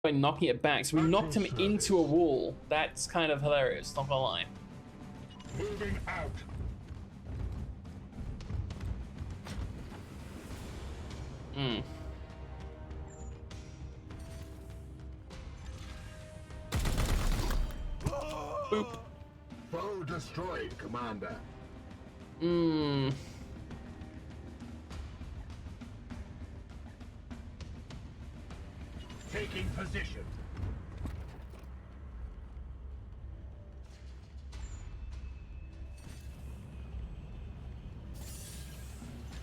by knocking it back. So we knocked him into a wall. That's kind of hilarious, not gonna lie. Moving out. Hmm. Boop. Foe destroyed, Commander. Hmm. Taking position.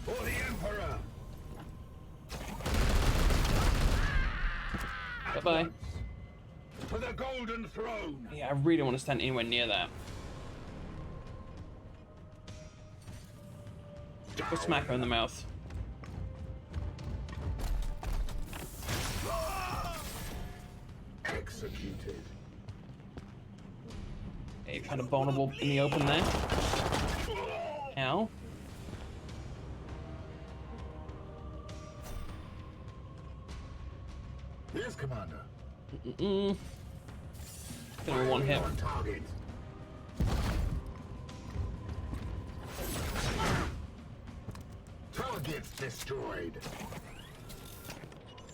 For the Emperor. Bye-bye. For the Golden Throne. Yeah, I really don't want to stand anywhere near that. Go smack her in the mouth. Executed. Okay, kind of vulnerable in the open there. Ow. Yes, Commander. Gonna be one hit. On target. Targets destroyed.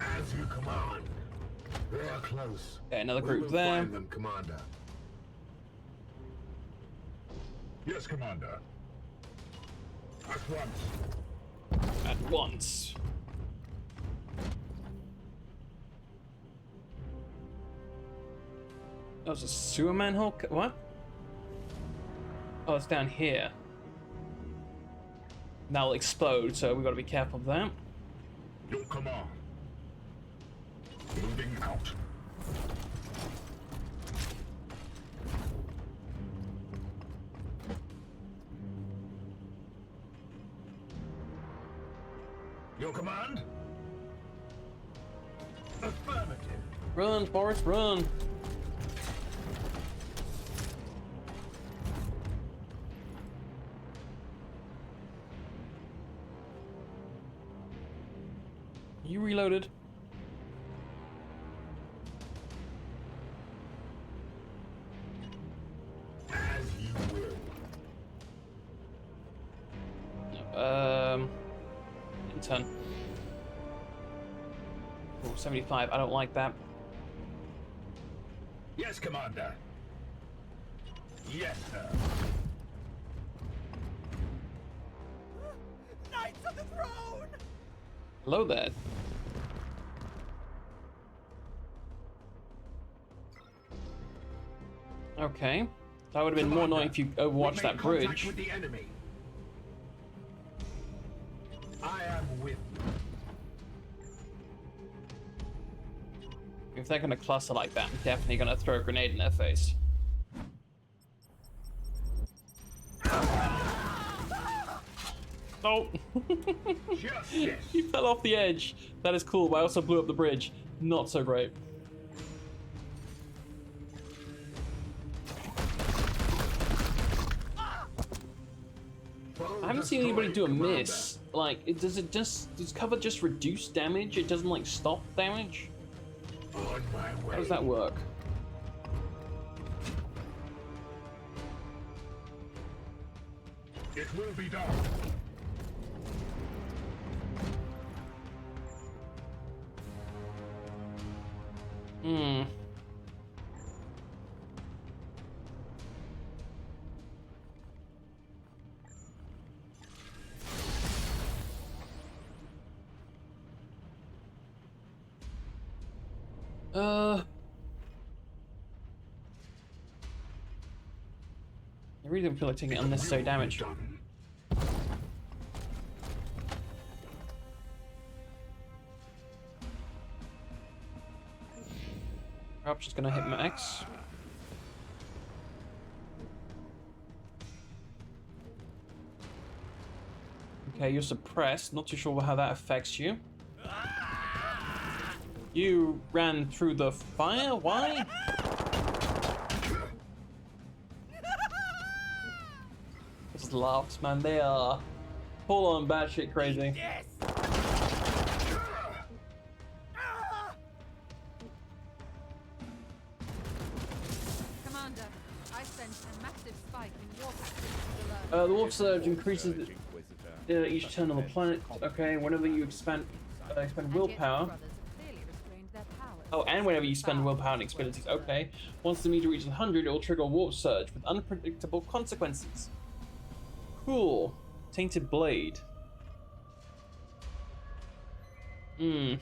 As you command. They are close. Okay, another We group will there. find them, Commander. Yes, Commander. At once. At once. That was a sewer manhole? What? Oh, it's down here. Now it'll explode, so we've got to be careful of that. Your command. Moving out. Your command? Affirmative. Run, Forrest, run! You reloaded. As you will. Intern. Oh, 75, I don't like that. Yes, Commander. Yes, sir. Knights of the Throne! Hello there. Okay. That would have been more annoying if you overwatched that bridge. With the enemy. I am with you. If they're gonna cluster like that, I'm definitely gonna throw a grenade in their face. Oh! Justice. He fell off the edge. That is cool, but I also blew up the bridge. Not so great. I haven't seen anybody do a miss. Like, does cover just reduce damage? It doesn't, like, stop damage? On my way. How does that work? It will be done. Hmm. I really don't feel like taking unnecessary damage. Done. Perhaps just gonna hit max. Okay, you're suppressed. Not too sure how that affects you. You ran through the fire? Why? Just laughs, man. They are full on batshit crazy. Yes! The warp surge increases each turn on the planet. Okay, whenever you expend willpower. Oh, and whenever you spend willpower and abilities. Okay, once the meter reaches 100, it will trigger a warp surge with unpredictable consequences. Cool. Tainted blade. Hmm.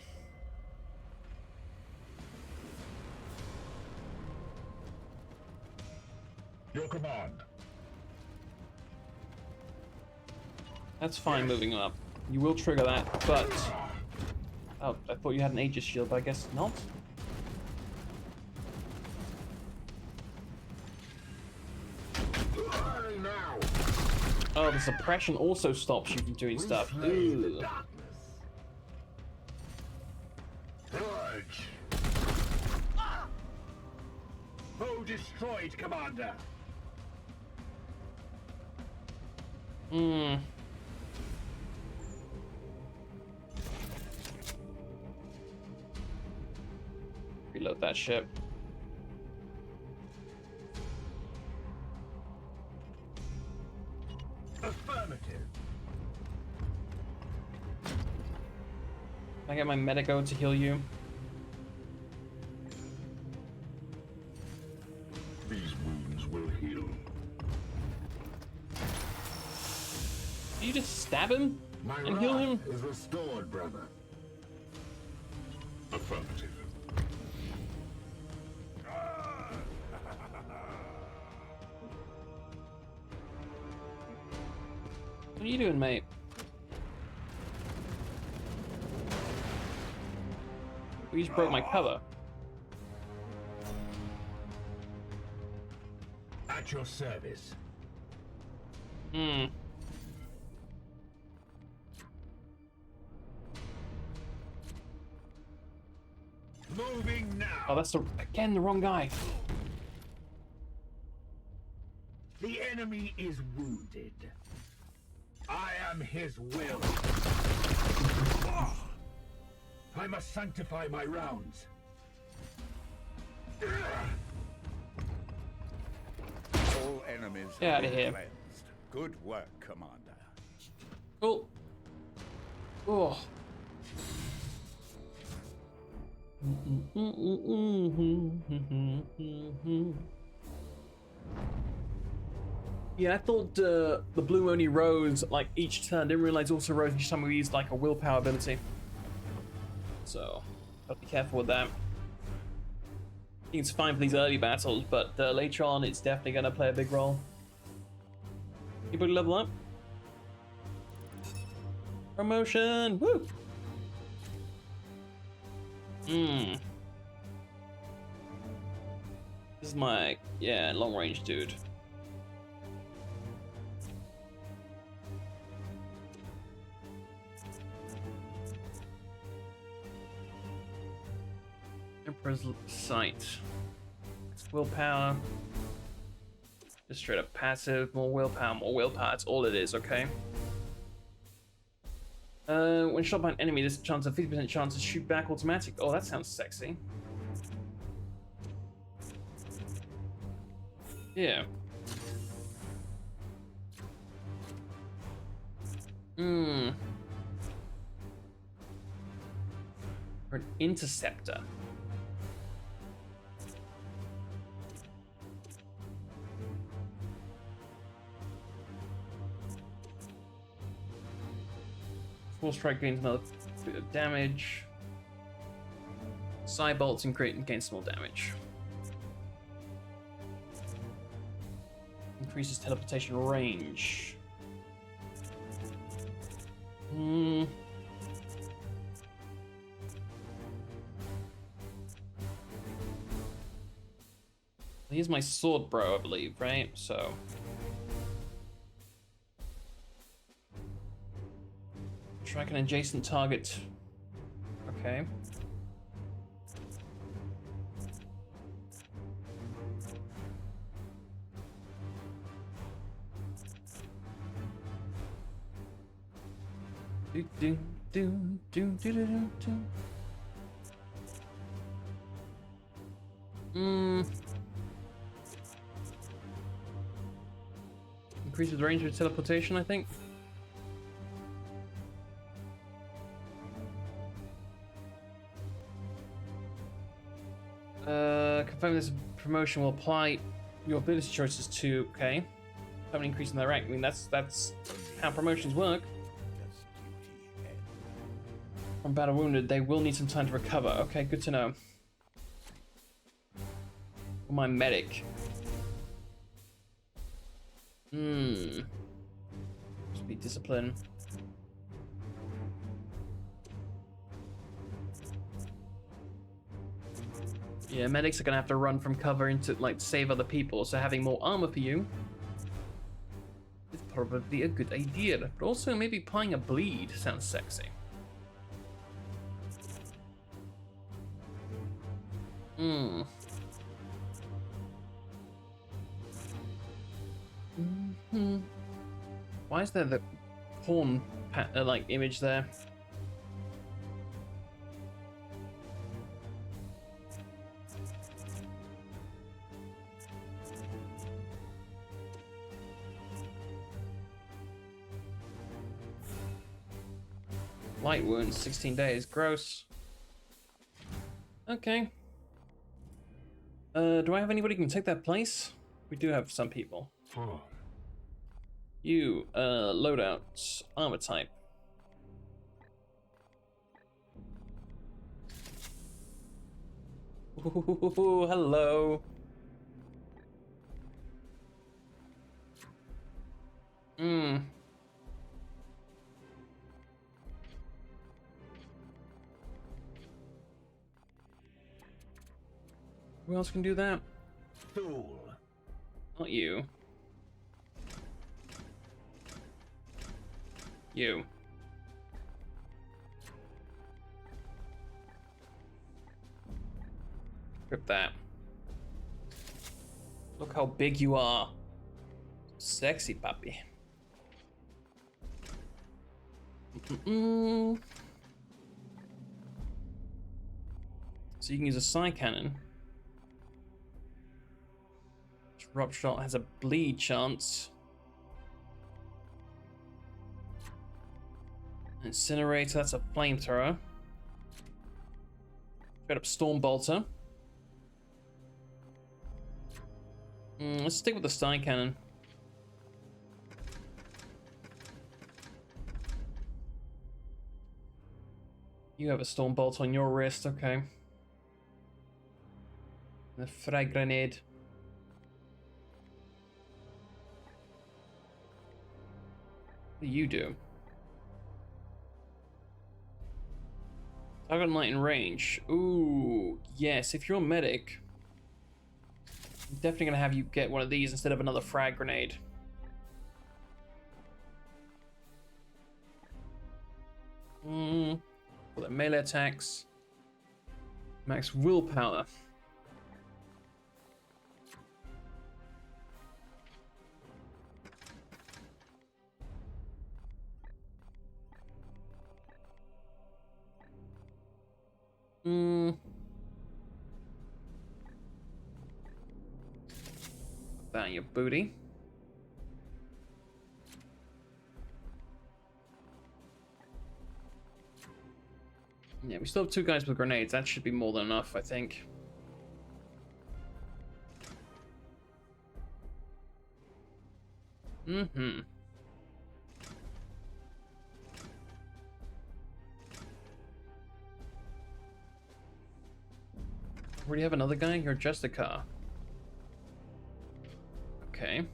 Your command. That's fine, moving up. You will trigger that, but... Oh, I thought you had an Aegis shield, but I guess not. Oh, the suppression also stops you from doing stuff. Ooh. Purge. Foe destroyed, Commander. Hmm. Reload that ship. Affirmative. Can I get my medico to heal you? These wounds will heal. Can you just stab him My and heal him? is restored, brother. Affirmative. What are you doing, mate? We just broke my cover. At your service. Hmm. Moving now. Oh, that's again the wrong guy. The enemy is wounded. I am his will. I must sanctify my rounds. All enemies Get out of here. cleansed. Good work, Commander. Cool. Oh. Yeah, I thought the blue only rose like each turn. Didn't realize also rose each time we used like a willpower ability. So, gotta be careful with that. I think it's fine for these early battles, but later on it's definitely gonna play a big role. Anybody level up? Promotion! Woo! Hmm. This is my, yeah, long range dude. Emperor's Sight. It's willpower. Just straight up passive, more willpower, that's all it is, okay? When shot by an enemy, there's a chance of 50% chance to shoot back automatic. Oh, that sounds sexy. Yeah. Hmm. Or an interceptor. Full strike gains another bit of damage. Side bolts and gain small damage. Increases teleportation range. Hmm. Here's my sword bro, I believe, right? So. Track an adjacent target. Okay. Do do do do do do do. Hmm. increases the range of teleportation, I think. Confirm this promotion will apply your ability choices to, okay. Have an increase in their rank. I mean, that's how promotions work. From battle wounded, they will need some time to recover. Okay, good to know. For my medic. Must be discipline. Yeah, medics are gonna have to run from cover into like save other people, so having more armor for you is probably a good idea. But also maybe applying a bleed sounds sexy. Why is there the porn like image there? Light wounds, 16 days, gross. Okay. Do I have anybody who can take that place? We do have some people. You, loadout, armor type. Ooh, hello. Who else can do that? Fool. Not you. You. Grip that. Look how big you are. Sexy puppy. So you can use a side cannon. Drop shot has a bleed chance. Incinerator, that's a flamethrower. Straight up storm bolter. Let's stick with the side cannon. You have a storm bolt on your wrist, okay. The frag grenade. What do you do? Target light in range. Ooh, yes. If you're a medic, I'm definitely gonna have you get one of these instead of another frag grenade. For the melee attacks. Max willpower. Put that in your booty. Yeah, we still have 2 guys with grenades. That should be more than enough, I think. Where do you have another guy? You're just a car. Okay.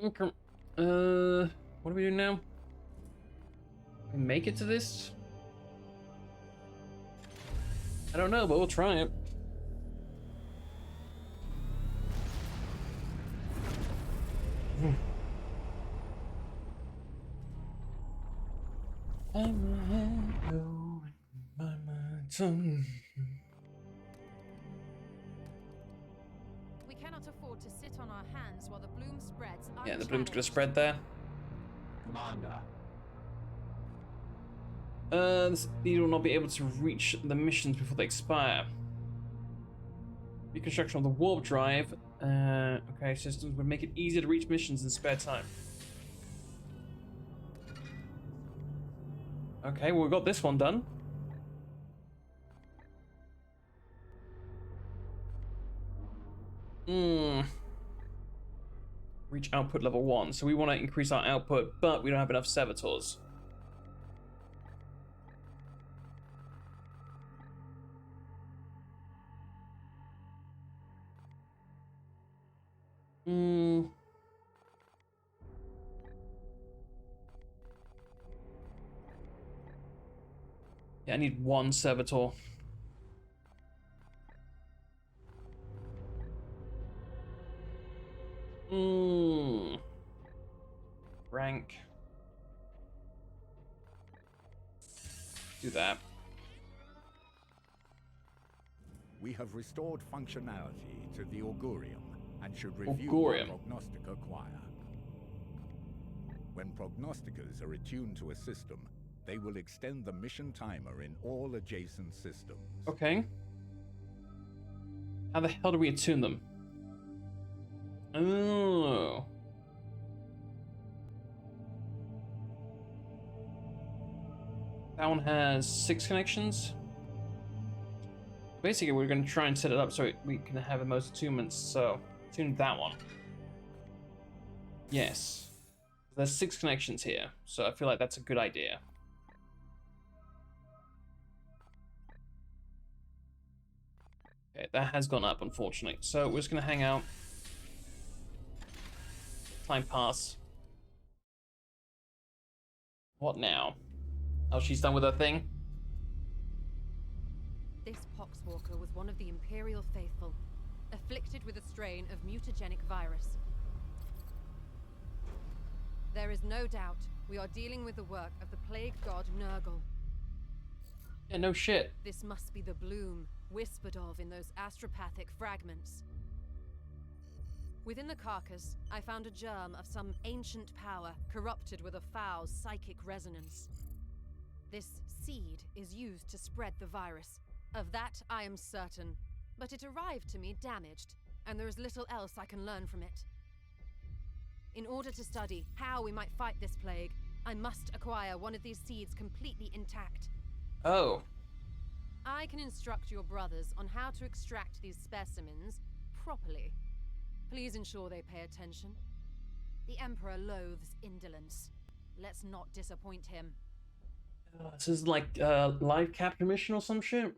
Okay. What do we do now? We make it to this? I don't know, but we'll try it. We cannot afford to sit on our hands while the bloom spreads. Yeah, the bloom's gonna spread there. Commander. You will not be able to reach the missions before they expire. Reconstruction of the warp drive. Okay, systems would make it easier to reach missions in spare time. Okay, well, we got this one done. Reach output level 1. So we want to increase our output, but we don't have enough servitors. Yeah, I need 1 servitor. Rank. Do that. We have restored functionality to the Augurium and should review Augurium. our Prognostica choir. When Prognosticas are attuned to a system, they will extend the mission timer in all adjacent systems. Okay. How the hell do we attune them? Oh. That one has 6 connections. Basically, we're going to try and set it up so we can have the most attunements. So, tune that one. Yes. There's 6 connections here, so I feel like that's a good idea. Okay, that has gone up, unfortunately. So, we're just going to hang out. Time pass. What now? Oh, she's done with her thing? This Poxwalker was one of the Imperial Faithful, afflicted with a strain of mutagenic virus. There is no doubt we are dealing with the work of the plague god Nurgle. Yeah, no shit. This must be the bloom whispered of in those astropathic fragments. Within the carcass, I found a germ of some ancient power corrupted with a foul psychic resonance. This seed is used to spread the virus. Of that I am certain, but it arrived to me damaged, and there is little else I can learn from it. In order to study how we might fight this plague, I must acquire one of these seeds completely intact. Oh. I can instruct your brothers on how to extract these specimens properly. Please ensure they pay attention. The Emperor loathes indolence. Let's not disappoint him. This is like live capture mission or some shit?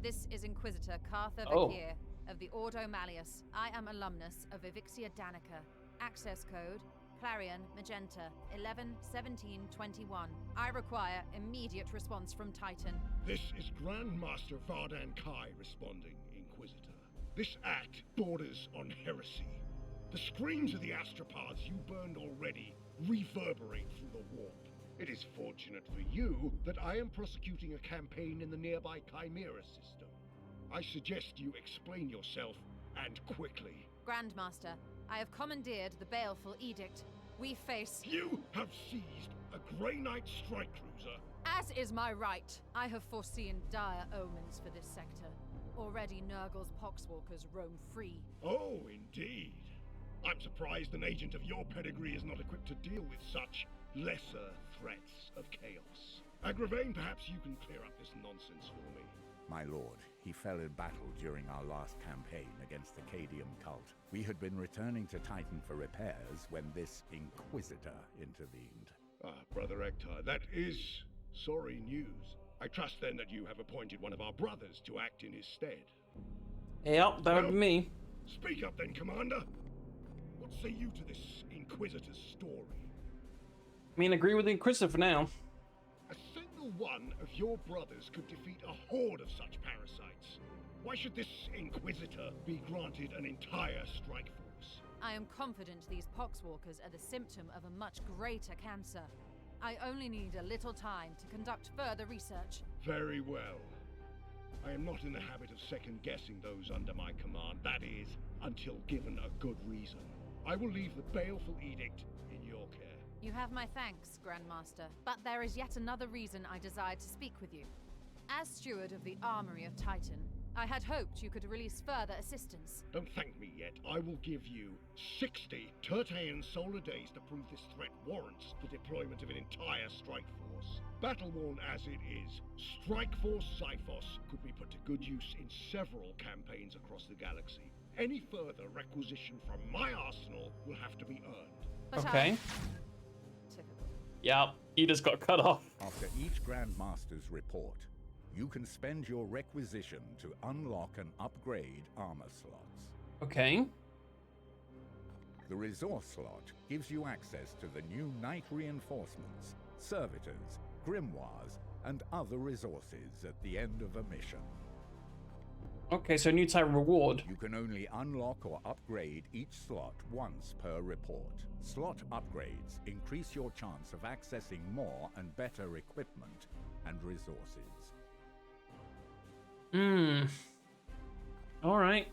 This is Inquisitor Cartha Oh. Vakir of the Ordo Malleus. I am alumnus of Evixia Danica. Access code Clarion Magenta 111721. I require immediate response from Titan. This is Grandmaster Vardan Kai responding, Inquisitor. This act borders on heresy. The screams of the astropods you burned already reverberate through the warp. It is fortunate for you that I am prosecuting a campaign in the nearby Chimera system. I suggest you explain yourself, and quickly. Grandmaster, I have commandeered the baleful edict. We face... You have seized a Grey Knight strike cruiser. As is my right, I have foreseen dire omens for this sector. Already Nurgle's poxwalkers roam free. Oh, indeed. I'm surprised an agent of your pedigree is not equipped to deal with such lesser threats of chaos. Agravain, perhaps you can clear up this nonsense for me. My lord, he fell in battle during our last campaign against the Cadium cult. We had been returning to Titan for repairs when this Inquisitor intervened. Ah, Brother Ektar, that is sorry news. I trust then that you have appointed one of our brothers to act in his stead. Yep, that would be me. Speak up then, Commander. What say you to this Inquisitor's story? I mean, agree with the Inquisitor for now. A single one of your brothers could defeat a horde of such parasites. Why should this Inquisitor be granted an entire strike force? I am confident these poxwalkers are the symptom of a much greater cancer. I only need a little time to conduct further research. Very well. I am not in the habit of second-guessing those under my command, that is, until given a good reason. I will leave the baleful edict in your care. You have my thanks, Grandmaster, but there is yet another reason I desired to speak with you. As steward of the Armory of Titan, I had hoped you could release further assistance. Don't thank me yet. I will give you 60 Tertean solar days to prove this threat warrants the deployment of an entire strike force. Battle-worn as it is, Strike Force Xiphos could be put to good use in several campaigns across the galaxy. Any further requisition from my arsenal will have to be earned. But Okay. Typical. Yeah, you just got cut off. After each Grandmaster's report, you can spend your requisition to unlock and upgrade armor slots. Okay. The resource slot gives you access to the new Knight reinforcements, servitors, grimoires, and other resources at the end of a mission. Okay, so new type of reward. You can only unlock or upgrade each slot once per report. Slot upgrades increase your chance of accessing more and better equipment and resources. Alright.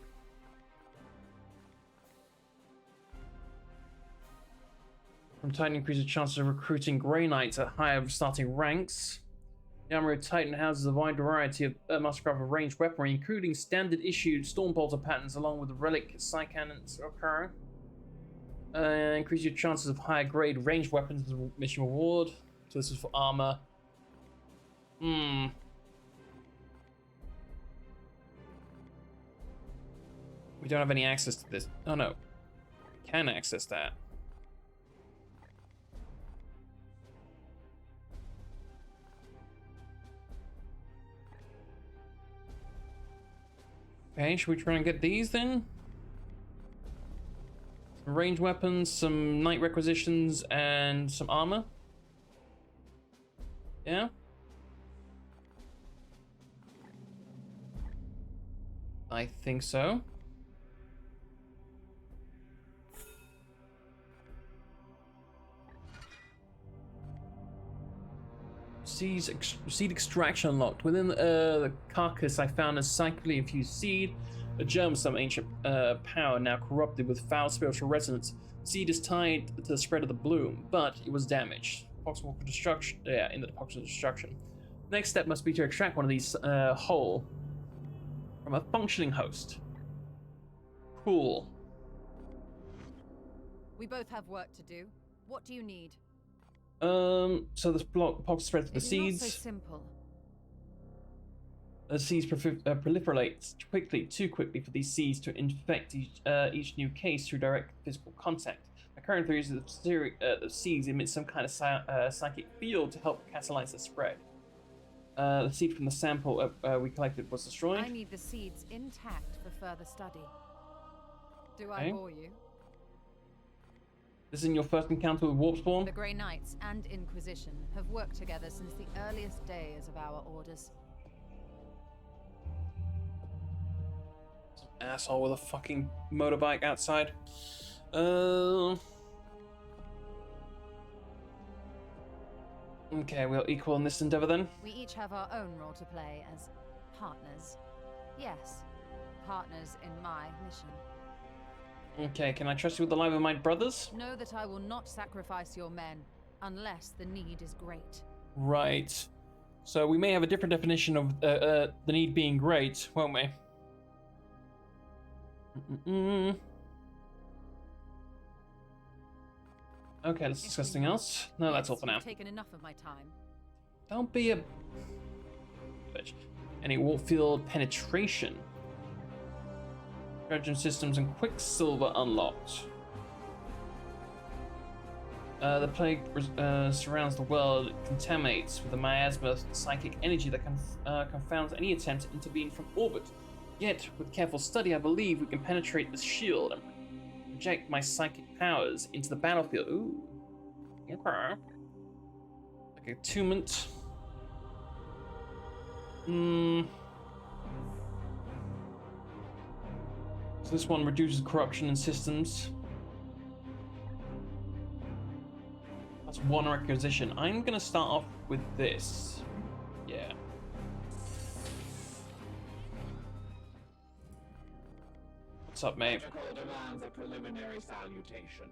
From Titan increases chances of recruiting Grey Knights at higher starting ranks. The Armory of Titan houses a wide variety of mastercraft of ranged weaponry, including standard issued Stormbolter patterns along with relic psy cannons occur. Increase your chances of higher grade ranged weapons as a mission reward. So this is for armor. We don't have any access to this. Oh no. We can access that. Okay, should we try and get these then? Some ranged weapons, some knight requisitions, and some armor. Yeah? I think so. Seed extraction unlocked. Within the carcass, I found a psychically infused seed, a germ of some ancient power, now corrupted with foul spiritual resonance. The seed is tied to the spread of the bloom, but it was damaged. Possible destruction. Yeah, in the possible destruction. Next step must be to extract one of these whole from a functioning host. Cool. We both have work to do. What do you need? So this pox spread through the seeds. Not so simple. The seeds proliferate quickly, too quickly for these seeds to infect each new case through direct physical contact. My current theory is that the seeds emit some kind of psychic field to help catalyze the spread. The seed from the sample we collected was destroyed. I need the seeds intact for further study. Do I Okay. bore you? This is in your first encounter with Warpspawn? The Grey Knights and Inquisition have worked together since the earliest days of our orders. Some asshole with a fucking motorbike outside. Okay, we'll equal in this endeavor then. We each have our own role to play as partners. Yes, partners in my mission. Okay, can I trust you with the life of my brothers? Know that I will not sacrifice your men unless the need is great. Right. So we may have a different definition of the need being great, won't we? Okay, let's discuss something else. No, that's all for now. You've taken enough of my time. Don't be a bitch. Any warfield penetration. Trojan systems and Quicksilver unlocked. The plague surrounds the world. It contaminates with a miasma of psychic energy that confounds any attempt to intervene from orbit. Yet, with careful study, I believe we can penetrate this shield and project my psychic powers into the battlefield. Ooh. Okay. Like attunement. So this one reduces corruption in systems. That's one requisition. I'm gonna start off with this. Yeah. What's up, mate? Protocol demands a preliminary salutation.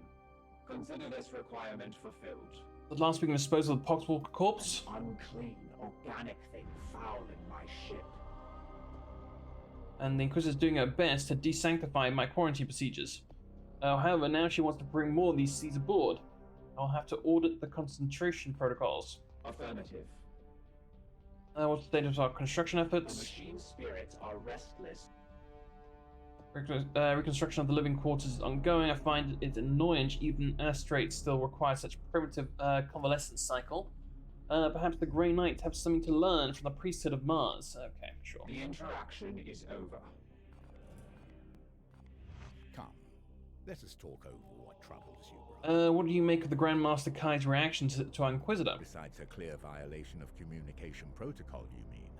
Consider this requirement fulfilled. Did last week dispose of the Poxwalker corpse? Unclean, organic thing fouling my ship. And the Inquisitor's doing her best to desanctify my quarantine procedures. However, now she wants to bring more of these seeds aboard. I'll have to audit the concentration protocols. Affirmative. What's the status of our construction The efforts? machine spirits are restless. Reconstruction of the living quarters is ongoing. I find it annoying even astrates still require such primitive convalescence cycle. Perhaps the Grey Knights have something to learn from the priesthood of Mars. Okay, sure. The interaction is over. Come, let us talk over what troubles you, brother. What do you make of the Grandmaster Kai's reaction to our Inquisitor? Besides a clear violation of communication protocol, you mean?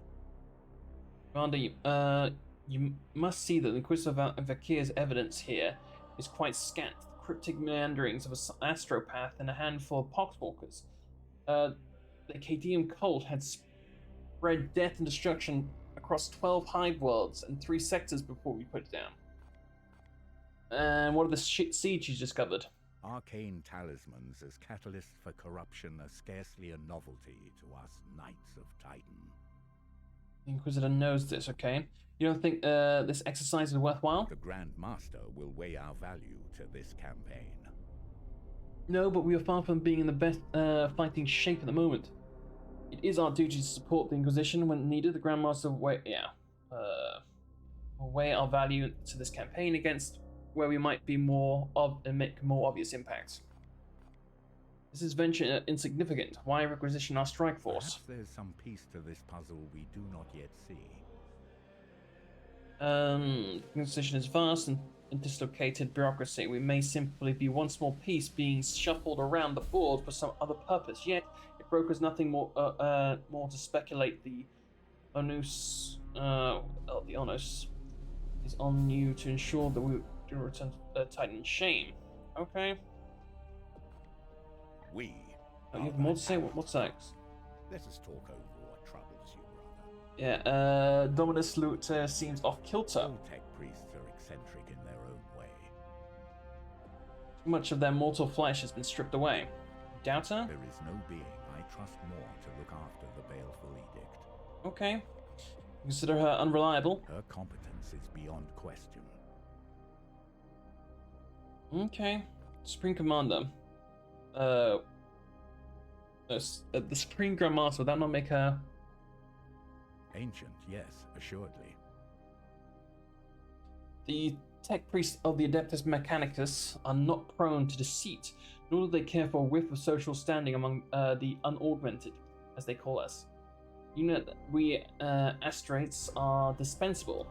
Commander, you must see that the Inquisitor Vakir's evidence here is quite scant. The cryptic meanderings of an astropath and a handful of poxwalkers. The Cadian cult had spread death and destruction across 12 hive worlds and 3 sectors before we put it down. And what are the seeds you discovered? Arcane talismans as catalysts for corruption are scarcely a novelty to us Knights of Titan. The Inquisitor knows this, okay? You don't think this exercise is worthwhile? The Grand Master will weigh our value to this campaign. No, but we are far from being in the best fighting shape at the moment. It is our duty to support the Inquisition when needed. The Grandmaster will weigh our value to this campaign against where we might be make more obvious impacts. This is venture insignificant. Why requisition our strike force? Perhaps there's some piece to this puzzle we do not yet see. The Inquisition is vast and dislocated bureaucracy. We may simply be one small piece being shuffled around the board for some other purpose. Yet, it brokers nothing more to speculate. The onus is on you to ensure that we do not return to Titan in shame. Okay. We. You have more to say? What's next? Let us talk over what troubles you, brother. Yeah, Dominus Loot seems off kilter. All tech priests are eccentric in their own way. Too much of their mortal flesh has been stripped away. Doubt her? There is no being I trust more to look after the baleful edict. Okay. Consider her unreliable. Her competence is beyond question. Okay. Supreme Commander. The Supreme Grand Master, would that not make her... Ancient, yes, assuredly. The tech priests of the Adeptus Mechanicus are not prone to deceit, nor do they care for a whiff of social standing among the unaugmented, as they call us. You know that we astrates are dispensable.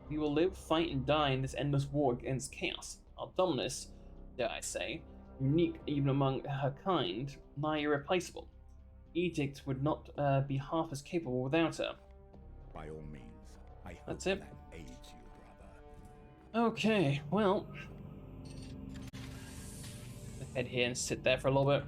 We will live, fight, and die in this endless war against chaos. Our Dominus, dare I say, unique even among her kind, nigh irreplaceable. Edict would not be half as capable without her. By all means, I hope That's it. that aids you, brother. Okay, well, let's head here and sit there for a little bit.